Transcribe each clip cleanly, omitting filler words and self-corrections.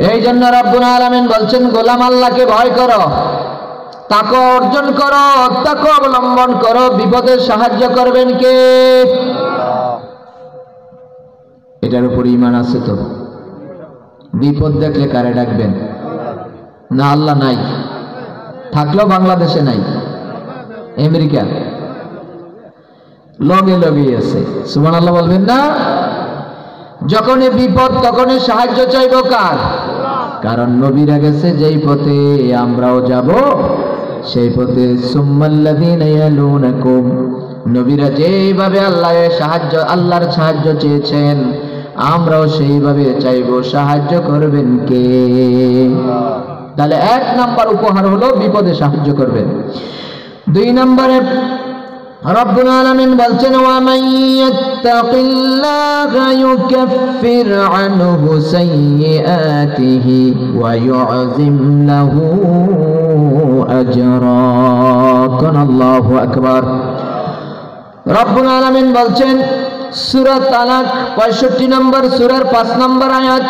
এই জন্য রব্বুল আলামিন বলছেন গোলাম আল্লাহকে ভয় করো, তাকওয়া অর্জন করো, তাকওয়া অবলম্বন করো। বিপদে সাহায্য করবেন কে? এটার উপর ঈমান আছে তো? বিপদ দেখলে কারে ডাকবেন? না আল্লাহ নাই, থাকলেও বাংলাদেশে নাই, আমেরিকা লগে লগে আছে। সুবহানাল্লাহ বলবেন না? যখনই বিপদ তখনই সাহায্য চাইব কার? কারণ নবীরা গেছে যেই পথে আমরাও যাব সেই পথে। সুম্মাল্লাযীনা ইয়ালুনাকুম, নবীরা যেইভাবে আল্লাহর সাহায্য চেয়েছেন আমরাও সেইভাবে চাইব। সাহায্য করবেন কে? তাহলে 1 নাম্বার উপহার হলো বিপদে সাহায্য করবেন। 2 নম্বরে রব্বুল আলামিন বলছেন ওয়া মান ইয়াত্তাকিল্লাহা ইউকাফির আনহু সাইয়্যাতিহি ওয়া ইউযিম লাহু আজরা। আল্লাহু আকবার। রব্বুল আলামিন বলছেন সূরা তালাক 65 নম্বর সূরার 5 নম্বর আয়াত,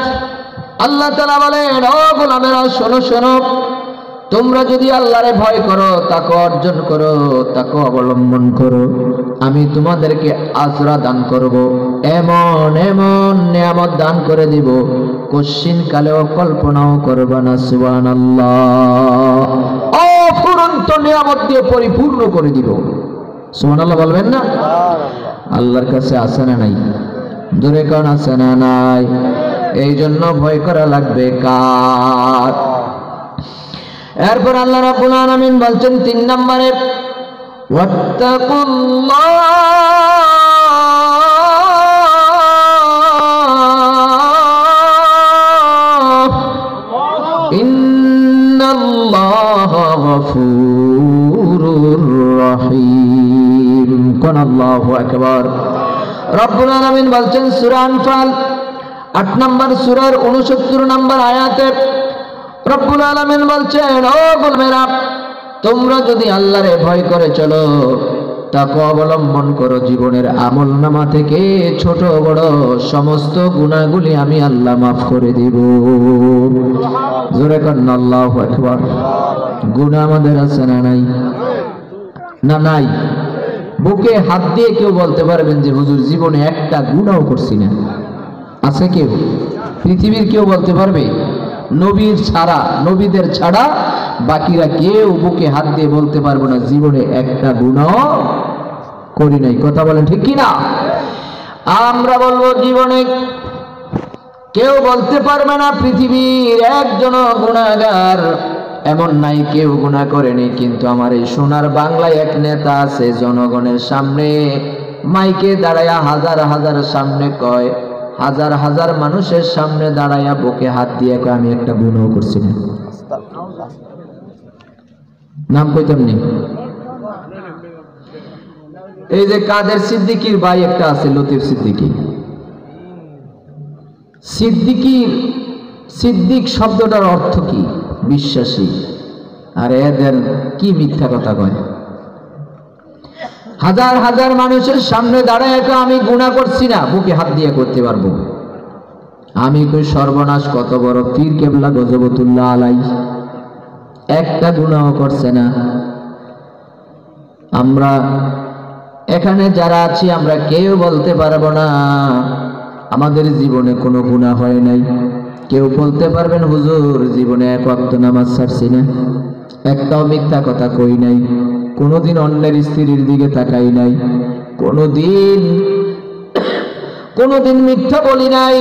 আল্লাহ তাআলা বলেন ও গোলামেরা শোনো শোনো, তোমরা যদি আল্লাহরে ভয় করো, তাকওয়া অর্জন করো, তাকওয়া অবলম্বন করো, আমি তোমাদেরকে আজরা দান করব, এমন এমন নিয়ামত দান করে দিব কশ্চিন কালেও কল্পনাও করবে না। সুবহানাল্লাহ। অফুরন্ত নিয়ামত দিয়ে পরিপূর্ণ করে দিব। সুবহানাল্লাহ বলবেন না? আল্লাহর কাছে আছে না নাই? জোরে কোন আছে না নাই? এই জন্য ভয় করা লাগবে কার? এরপর আল্লাহ রাব্বুল আলামিন বলছেন 3 নম্বরে ওয়াত্তাকুল্লাহ ইন্নাল্লাহা গফুরুর রহিম। কোন আল্লাহু আকবার। রব্বুল আলামিন বলছেন সূরা আনফাল 8 নম্বর সূরার 69 নম্বর আয়াতে রব্বুল আলামিন বলছেন ও গোলামেরা, তোমরা যদি আল্লাহরে ভয় করে চলো, তাকওয়া অবলম্বন করো, জীবনের আমলনামা থেকে ছোট বড় সমস্ত গুনাহগুলি আমি আল্লাহ মাফ করে দিব। জোরে কান আল্লাহু আকবার। গুনাহ আমাদের আছে না নাই? না নাই? বুকে হাত দিয়ে কেউ বলতে পারবেন যে হুজুর জীবনে একটা গুনাহও করছি না? আছে কেউ? পৃথিবীর কেউ বলতে পারবে? নবীর ছাড়া, নবীদের ছাড়া বাকিরা কেউ বুকে হাত দিয়ে বলতে পারবো না জীবনে একটা গুনাহ করি নাই। কথা বলেন ঠিক কি না? আমরা বলবো জীবনে কেউ বলতে পারবে না পৃথিবীর একজনও গুনাহগার এমন নাই, কেউ গুনাহ করেনি। কিন্তু আমার এই সোনার বাংলায় এক নেতা আছে, জনগণের সামনে মাইকে দাঁড়ায়া হাজার হাজার সামনে কয়, হাজার হাজার মানুষের সামনে দাঁড়ায়া বুকে হাত দিয়ে কয় আমি একটা গুনাহ করছি না। নাম কইতাম নি? এই যে কাদের সিদ্দিকীর ভাই একটা আছে, লতিফ সিদ্দিকী। সিদ্দিক শব্দটার অর্থ কি? বিশ্বাসী। আর এদের কি মিথ্যা কথা কয়। হাজার হাজার মানুষের সামনে দাঁড়ায় আমি গুনাহ করছি না, বুকে হাত দিয়ে করতে পারবো। আমি কই সর্বনাশ, কত বড় পীর কেবলা গজবতুল্লাহ আলাই একটা গুনাহ করছে না। আমরা এখানে যারা আছি আমরা কেউ বলতে পারবো না আমাদের জীবনে কোনো গুনাহ হয় নাই। কেউ বলতে পারবেন হুজুর জীবনে এক ওয়াক্ত নামাজ ছাড়ছি না, একটাও মিথ্যা কথা কই নাই, কোনোদিন অন্যের স্ত্রীর দিকে তাকাই নাই, কোনোদিন মিথ্যা বলি নাই,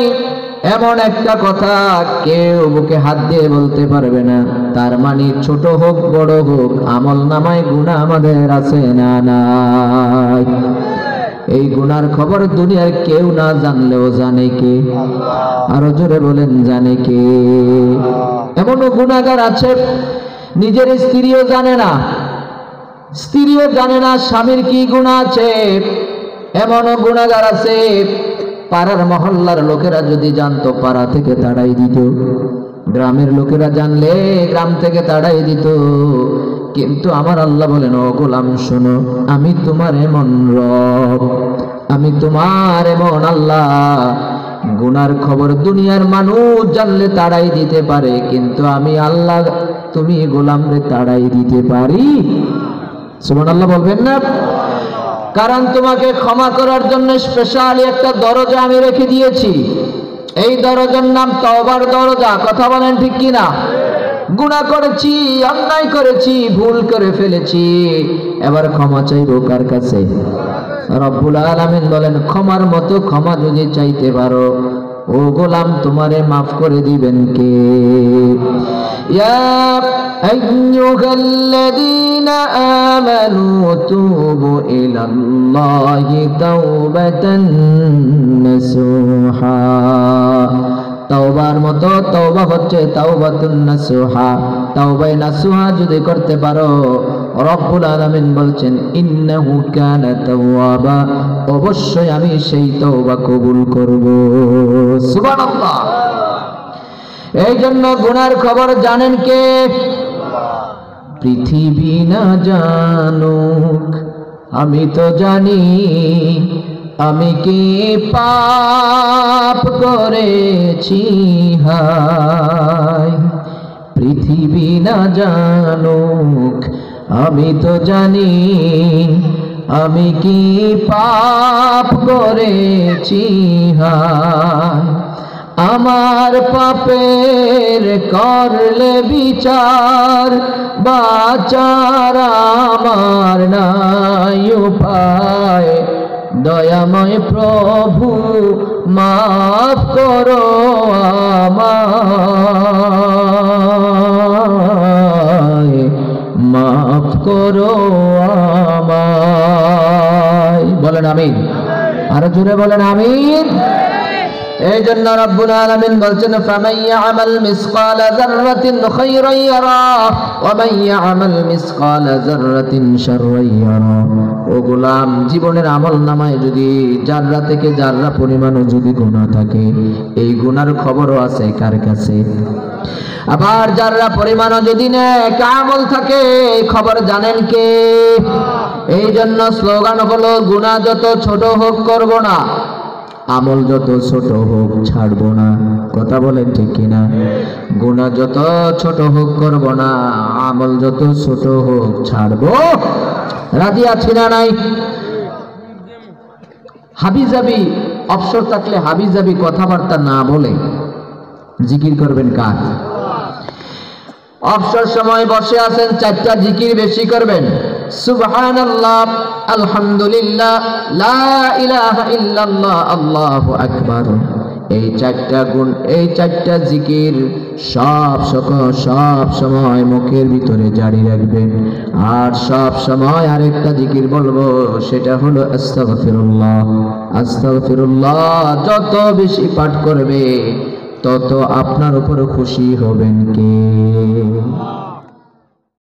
এমন একটা কথা কেউ বুকে হাত দিয়ে বলতে পারবে না। তার মানে ছোট হোক বড় হোক আমল নামায় গুনাহ আমাদের আছে না নাই? এই গুনার খবর দুনিয়ার কেউ না জানলেও জানে কে? আরো জোরে বলেন জানে কে? এমনও গুনাহগার আছে নিজের স্ত্রীও জানে না, স্ত্রীও জানে না স্বামীর কি গুনাহ আছে। এমনও গুনাহগার আছে পাড়ার মহল্লার লোকেরা যদি জানতো পাড়া থেকে তাড়াই দিত, গ্রামের লোকেরা জানলে গ্রাম থেকে তাড়াই দিত। কিন্তু আমার আল্লাহ বলেন ও গোলাম শোনো, আমি তোমার এমন রব, আমি তোমার এমন আল্লাহ, গুনার খবর দুনিয়ার মানুষ জানলে তাড়াই দিতে পারে, কিন্তু আমি আল্লাহ তুমি গোলামরে তাড়াই দিতে পারি? সুবহানাল্লাহ বলবেন না? কারণ তোমাকে ক্ষমা করার জন্য স্পেশালি একটা দরজা আমি রেখে দিয়েছি। এই দরজার নাম তওবার দরজা। কথা বলেন ঠিক কিনা? গুনাহ করেছি, অন্যায় করেছি, ভুল করে ফেলেছি, এবার ক্ষমা চাইবো কার কাছে? রব্বুল আলামিন বলেন, ক্ষমার মতো ক্ষমা যদি চাইতে পারো, ও গোলাম তোমারে মাফ করে দিবেন কে? ইয়া আইয়ুহাল্লাযীনা আমানু তুবু ইলাল্লাহি তাওবাতান নাসুহা। তাওবার মতো তাওবা হচ্ছে তাওবাতুন নাসুহা। তাওবায়ে নাসুহা যদি করতে পারো, রব্বুল আলামিন বলছেন ইন্নাহু কানা তাওয়াবা, অবশ্যই আমি সেই তওবা কবুল করব। সুবহানাল্লাহ। এই জন্য গুনার খবর জানেন কে? পৃথিবী না জানুক, আমি তো জানি আমি কি পাপ করেছি। হায় পৃথিবী না জানুক, আমি তো জানি আমি কি পাপ করেছি। হায় আমার পাপের করলে বিচার, বাঁচার আমার নাই উপায়। দয়াময় প্রভু মাফ করো আমায়, মাফ করো আমায়। বলেন আমিন। আরো জোরে বলেন আমিন। এই জন্য রব্বুল আলামিন বলছেন ফামান ইয়ামাল মিসকালা যাররাতিন খায়রান ইয়ারা ওয়া মান ইয়ামাল মিসকালা যাররাতিন শাররান ইয়ারা। ও গোলাম, জীবনের আমলনামায় যদি জাররা থেকে জাররা পরিমাণও যদি গুনাহ থাকে, এই গুনার খবরও আছে কার কাছে? আবার জাররা পরিমাণও যদি নেক আমল থাকে, খবর জানেন কে? এই জন্য স্লোগান হলো গুনাহ যত ছোট হোক করব না, আমল যত ছোট হোক ছাড়ব না। কথা বলেন ঠিক কিনা? গুনাহ যত ছোট হোক করব না, আমল যত ছোট হোক ছাড়ব। রাজি আছি না নাই? হাবিজাবি অবসর থাকলে হাবিজাবি কথাবার্তা না বলে জিকির করবেন কার? অবসর সময় বসে আছেন, চারটা জিকির বেশি করবেন। সুবহানাল্লাহ, আলহামদুলিল্লাহ, লা ইলাহা ইল্লাল্লাহ, আল্লাহু আকবার। এই চারটা গুণ, এই চারটা জিকির সব সময় মুখের ভিতরে জারি রাখবেন। আর সব সময় আরেকটা জিকির বলবো, সেটা হলো আস্তাগফিরুল্লাহ। আস্তাগফিরুল্লাহ যত বেশি পাঠ করবে, তত আপনার উপর খুশি হবেন কে?